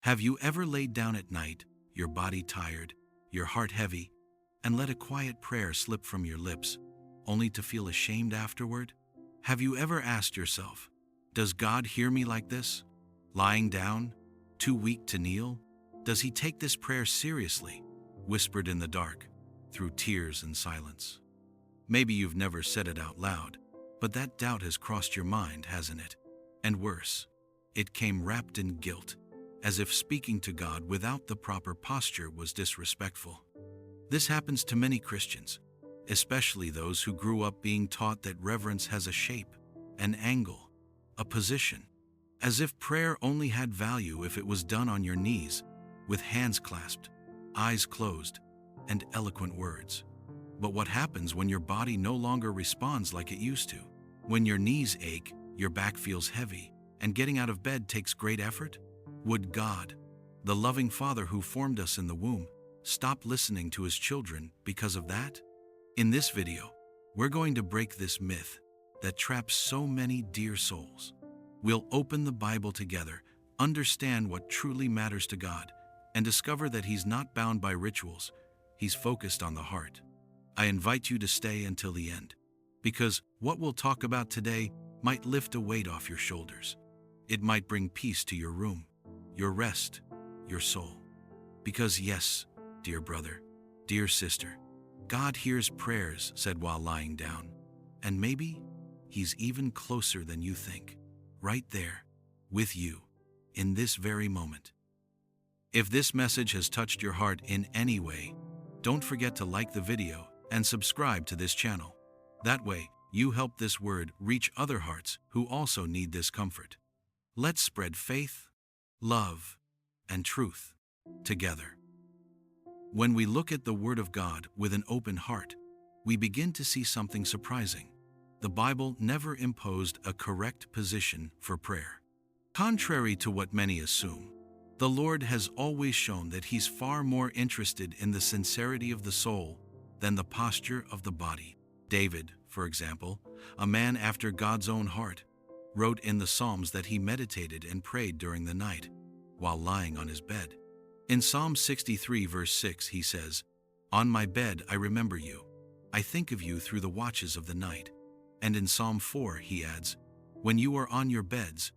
Have you ever laid down at night, your body tired, your heart heavy, and let a quiet prayer slip from your lips, only to feel ashamed afterward? Have you ever asked yourself, does God hear me like this? Lying down, too weak to kneel? Does he take this prayer seriously? Whispered in the dark, through tears and silence. Maybe you've never said it out loud, but that doubt has crossed your mind, hasn't it? And worse, it came wrapped in guilt, as if speaking to God without the proper posture was disrespectful. This happens to many Christians, especially those who grew up being taught that reverence has a shape, an angle, a position, as if prayer only had value if it was done on your knees, with hands clasped, eyes closed, and eloquent words. But what happens when your body no longer responds like it used to? When your knees ache, your back feels heavy, and getting out of bed takes great effort? Would God, the loving Father who formed us in the womb, stop listening to his children because of that? In this video, we're going to break this myth that traps so many dear souls. We'll open the Bible together, understand what truly matters to God, and discover that he's not bound by rituals, he's focused on the heart. I invite you to stay until the end, because what we'll talk about today might lift a weight off your shoulders. It might bring peace to your room, your rest, your soul. Because yes, dear brother, dear sister, God hears prayers said while lying down, and maybe he's even closer than you think, right there, with you, in this very moment. If this message has touched your heart in any way, don't forget to like the video and subscribe to this channel. That way, you help this word reach other hearts who also need this comfort. Let's spread faith, love, and truth together. When we look at the Word of God with an open heart, we begin to see something surprising. The Bible never imposed a correct position for prayer. Contrary to what many assume, the Lord has always shown that he's far more interested in the sincerity of the soul than the posture of the body. David, for example, a man after God's own heart, wrote in the Psalms that he meditated and prayed during the night, while lying on his bed. In Psalm 63 verse 6 he says, "On my bed I remember you. I think of you through the watches of the night." And in Psalm 4 he adds, "When you are on your beds,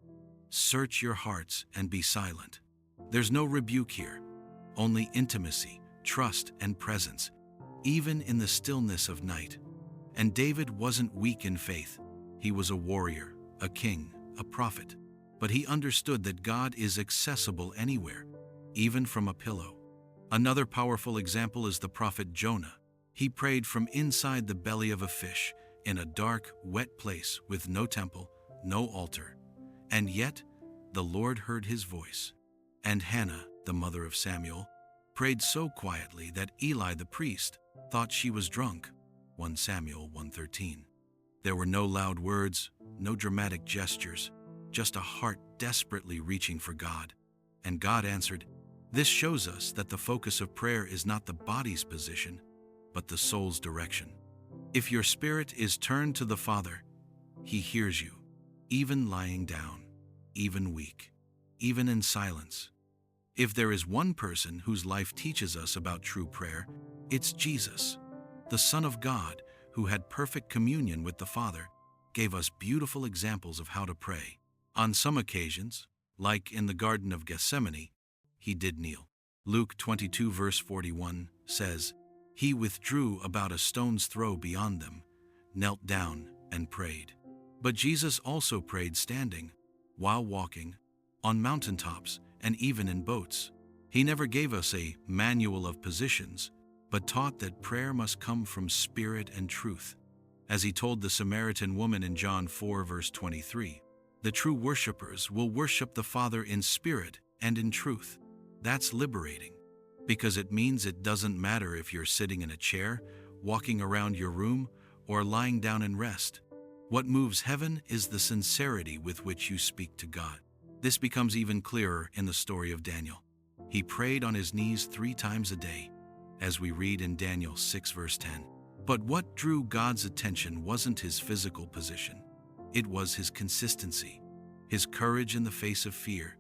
search your hearts and be silent." There's no rebuke here, only intimacy, trust, and presence, even in the stillness of night. And David wasn't weak in faith. He was a warrior, a king, a prophet. But he understood that God is accessible anywhere, even from a pillow. Another powerful example is the prophet Jonah. He prayed from inside the belly of a fish, in a dark, wet place with no temple, no altar. And yet, the Lord heard his voice. And Hannah, the mother of Samuel, prayed so quietly that Eli the priest thought she was drunk. 1 Samuel 1:13. There were no loud words, no dramatic gestures, just a heart desperately reaching for God. And God answered. This shows us that the focus of prayer is not the body's position, but the soul's direction. If your spirit is turned to the Father, he hears you, even lying down, even weak, even in silence. If there is one person whose life teaches us about true prayer, it's Jesus. The Son of God, who had perfect communion with the Father, gave us beautiful examples of how to pray. On some occasions, like in the Garden of Gethsemane, he did kneel. Luke 22 verse 41 says, "He withdrew about a stone's throw beyond them, knelt down and prayed." But Jesus also prayed standing, while walking, on mountaintops, and even in boats. He never gave us a manual of positions, but taught that prayer must come from spirit and truth. As he told the Samaritan woman in John 4 verse 23, "The true worshipers will worship the Father in spirit and in truth." That's liberating, because it means it doesn't matter if you're sitting in a chair, walking around your room, or lying down in rest. What moves heaven is the sincerity with which you speak to God. This becomes even clearer in the story of Daniel. He prayed on his knees 3 times a day, as we read in Daniel 6 verse 10. But what drew God's attention wasn't his physical position. It was his consistency, his courage in the face of fear,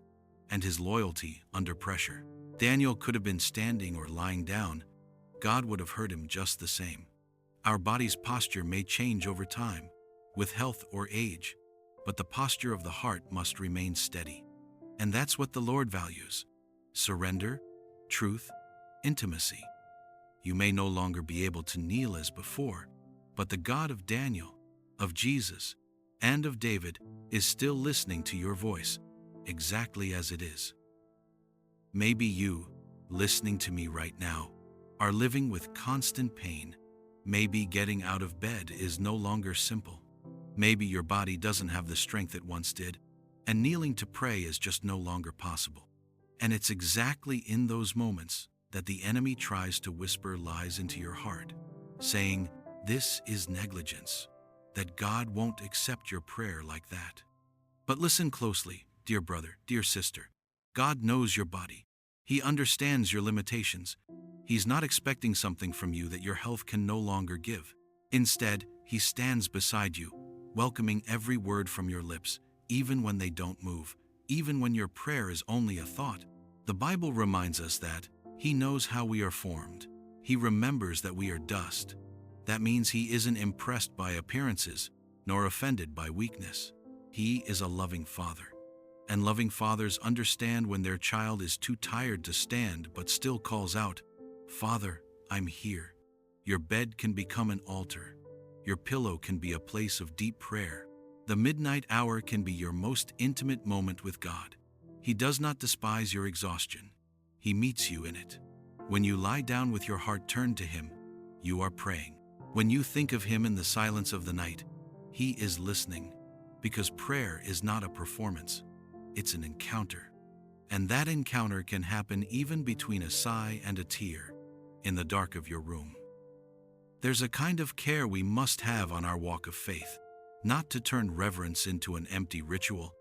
and his loyalty under pressure. Daniel could have been standing or lying down. God would have heard him just the same. Our body's posture may change over time, with health or age, but the posture of the heart must remain steady. And that's what the Lord values: surrender, truth, intimacy. You may no longer be able to kneel as before, but the God of Daniel, of Jesus, and of David is still listening to your voice, exactly as it is. Maybe you, listening to me right now, are living with constant pain. Maybe getting out of bed is no longer simple. Maybe your body doesn't have the strength it once did, and kneeling to pray is just no longer possible. And it's exactly in those moments that the enemy tries to whisper lies into your heart, saying, "This is negligence, that God won't accept your prayer like that." But listen closely, dear brother, dear sister. God knows your body. He understands your limitations. He's not expecting something from you that your health can no longer give. Instead, he stands beside you, welcoming every word from your lips, even when they don't move, even when your prayer is only a thought. The Bible reminds us that he knows how we are formed. He remembers that we are dust. That means he isn't impressed by appearances, nor offended by weakness. He is a loving father. And loving fathers understand when their child is too tired to stand but still calls out, "Father, I'm here." Your bed can become an altar. Your pillow can be a place of deep prayer. The midnight hour can be your most intimate moment with God. He does not despise your exhaustion. He meets you in it. When you lie down with your heart turned to him, you are praying. When you think of him in the silence of the night, he is listening. Because prayer is not a performance, it's an encounter. And that encounter can happen even between a sigh and a tear, in the dark of your room. There's a kind of care we must have on our walk of faith, not to turn reverence into an empty ritual,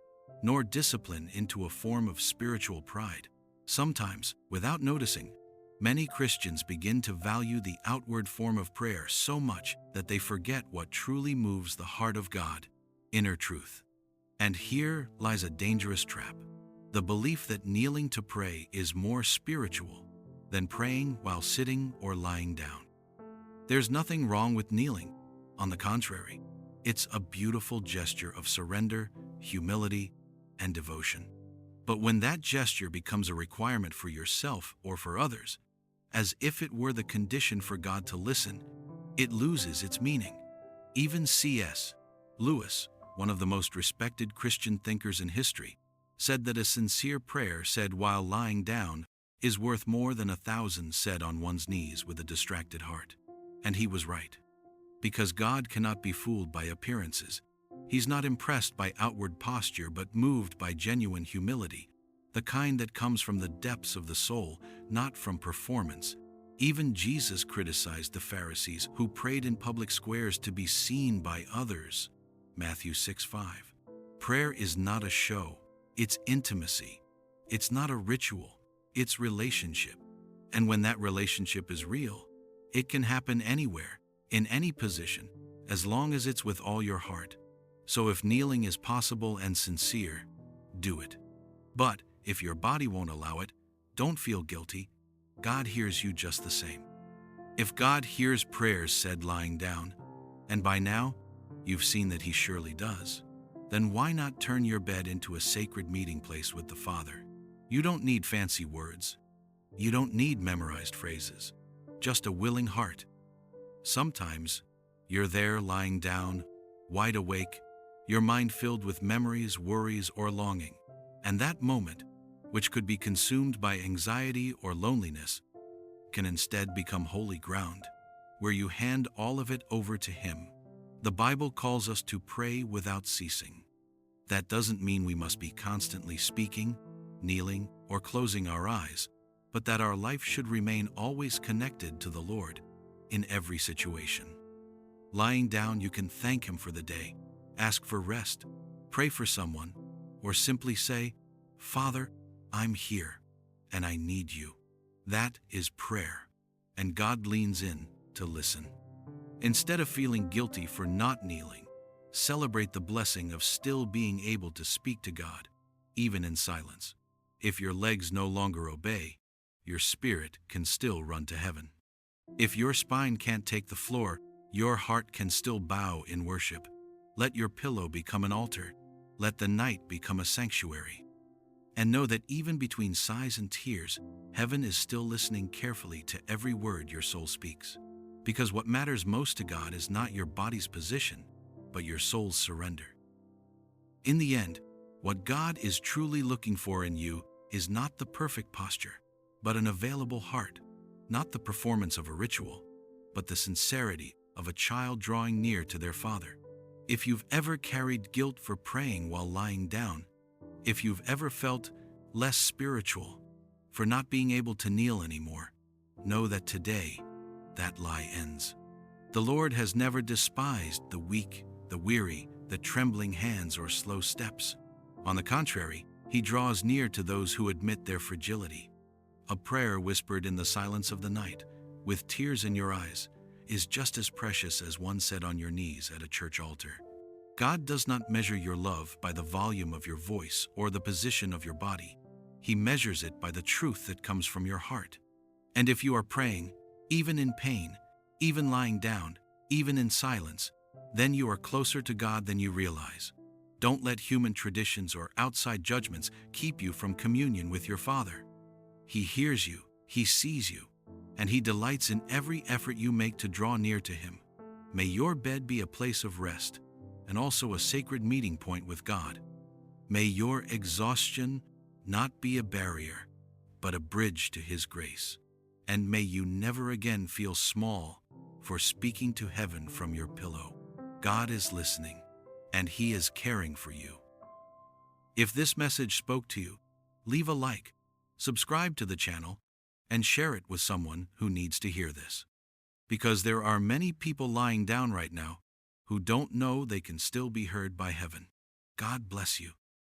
nor discipline into a form of spiritual pride. Sometimes, without noticing, many Christians begin to value the outward form of prayer so much that they forget what truly moves the heart of God: inner truth. And here lies a dangerous trap: the belief that kneeling to pray is more spiritual than praying while sitting or lying down. There's nothing wrong with kneeling. On the contrary, it's a beautiful gesture of surrender, humility, and devotion. But when that gesture becomes a requirement for yourself or for others, as if it were the condition for God to listen, it loses its meaning. Even C.S. Lewis, one of the most respected Christian thinkers in history, said that a sincere prayer said while lying down is worth more than 1,000 said on one's knees with a distracted heart. And he was right. Because God cannot be fooled by appearances. He's not impressed by outward posture but moved by genuine humility, the kind that comes from the depths of the soul, not from performance. Even Jesus criticized the Pharisees who prayed in public squares to be seen by others. Matthew 6:5. Prayer is not a show, it's intimacy. It's not a ritual, it's relationship. And when that relationship is real, it can happen anywhere, in any position, as long as it's with all your heart. So if kneeling is possible and sincere, do it. But if your body won't allow it, don't feel guilty. God hears you just the same. If God hears prayers said lying down, and by now you've seen that he surely does, then why not turn your bed into a sacred meeting place with the Father? You don't need fancy words. You don't need memorized phrases. Just a willing heart. Sometimes you're there lying down, wide awake, your mind filled with memories, worries, or longing. And that moment, which could be consumed by anxiety or loneliness, can instead become holy ground, where you hand all of it over to him. The Bible calls us to pray without ceasing. That doesn't mean we must be constantly speaking, kneeling, or closing our eyes, but that our life should remain always connected to the Lord in every situation. Lying down, you can thank him for the day, ask for rest, pray for someone, or simply say, "Father, I'm here, and I need you." That is prayer, and God leans in to listen. Instead of feeling guilty for not kneeling, celebrate the blessing of still being able to speak to God, even in silence. If your legs no longer obey, your spirit can still run to heaven. If your spine can't take the floor, your heart can still bow in worship. Let your pillow become an altar. Let the night become a sanctuary. And know that even between sighs and tears, heaven is still listening carefully to every word your soul speaks. Because what matters most to God is not your body's position, but your soul's surrender. In the end, what God is truly looking for in you is not the perfect posture, but an available heart, not the performance of a ritual, but the sincerity of a child drawing near to their father. If you've ever carried guilt for praying while lying down, if you've ever felt less spiritual for not being able to kneel anymore, know that today, that lie ends. The Lord has never despised the weak, the weary, the trembling hands or slow steps. On the contrary, He draws near to those who admit their fragility. A prayer whispered in the silence of the night, with tears in your eyes, is just as precious as one said on your knees at a church altar. God does not measure your love by the volume of your voice or the position of your body. He measures it by the truth that comes from your heart. And if you are praying, even in pain, even lying down, even in silence, then you are closer to God than you realize. Don't let human traditions or outside judgments keep you from communion with your Father. He hears you, He sees you, and He delights in every effort you make to draw near to Him. May your bed be a place of rest, and also a sacred meeting point with God. May your exhaustion not be a barrier, but a bridge to His grace. And may you never again feel small for speaking to heaven from your pillow. God is listening, and He is caring for you. If this message spoke to you, leave a like, subscribe to the channel, and share it with someone who needs to hear this. Because there are many people lying down right now who don't know they can still be heard by heaven. God bless you.